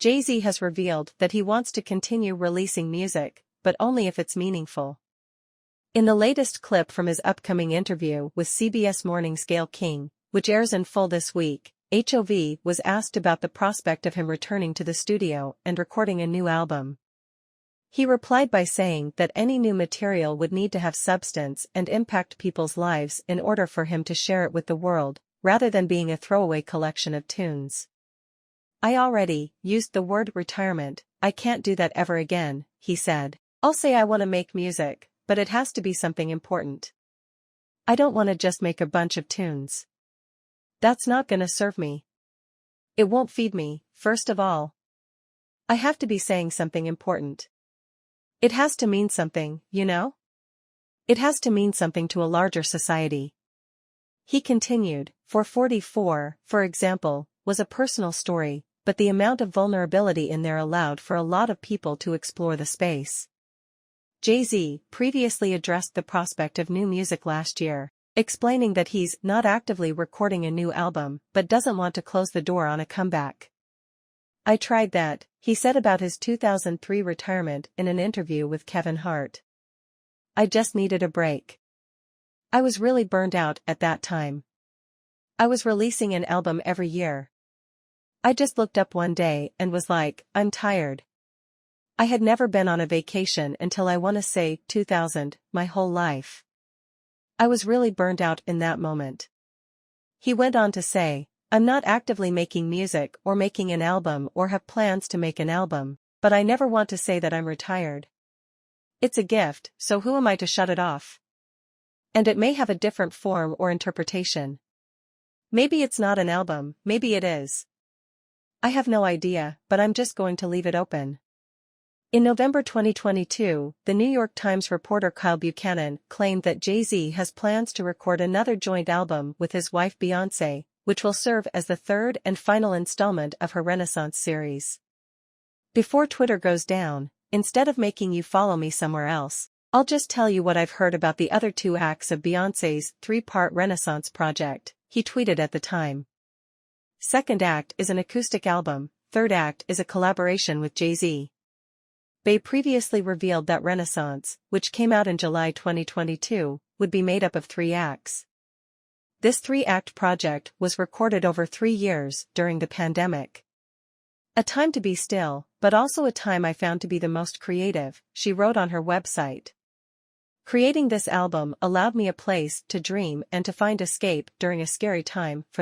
Jay-Z has revealed that he wants to continue releasing music, but only if it's meaningful. In the latest clip from his upcoming interview with CBS Morning's Gayle King, which airs in full this week, HOV was asked about the prospect of him returning to the studio and recording a new album. He replied by saying that any new material would need to have substance and impact people's lives in order for him to share it with the world, rather than being a throwaway collection of tunes. "I already used the word retirement, I can't do that ever again," he said. "I'll say I want to make music, but it has to be something important. I don't want to just make a bunch of tunes. That's not gonna serve me. It won't feed me, first of all. I have to be saying something important. It has to mean something, you know? It has to mean something to a larger society." He continued, 444, for example, was a personal story, but the amount of vulnerability in there allowed for a lot of people to explore the space. Jay-Z previously addressed the prospect of new music last year, explaining that he's not actively recording a new album but doesn't want to close the door on a comeback. "I tried that," he said about his 2003 retirement in an interview with Kevin Hart. "I just needed a break. I was really burned out at that time. I was releasing an album every year. I just looked up one day and was like, I'm tired. I had never been on a vacation until I want to say 2000, my whole life. I was really burned out in that moment." He went on to say, "I'm not actively making music or making an album or have plans to make an album, but I never want to say that I'm retired. It's a gift, so who am I to shut it off? And it may have a different form or interpretation. Maybe it's not an album, maybe it is. I have no idea, but I'm just going to leave it open." In November 2022, the New York Times reporter Kyle Buchanan claimed that Jay-Z has plans to record another joint album with his wife Beyoncé, which will serve as the third and final installment of her Renaissance series. "Before Twitter goes down, instead of making you follow me somewhere else, I'll just tell you what I've heard about the other two acts of Beyoncé's three-part Renaissance project," he tweeted at the time. "Second act is an acoustic album, third act is a collaboration with Jay-Z." Bey previously revealed that Renaissance, which came out in July 2022, would be made up of 3 acts. This 3-act project was recorded over 3 years during the pandemic. "A time to be still, but also a time I found to be the most creative," she wrote on her website. "Creating this album allowed me a place to dream and to find escape during a scary time for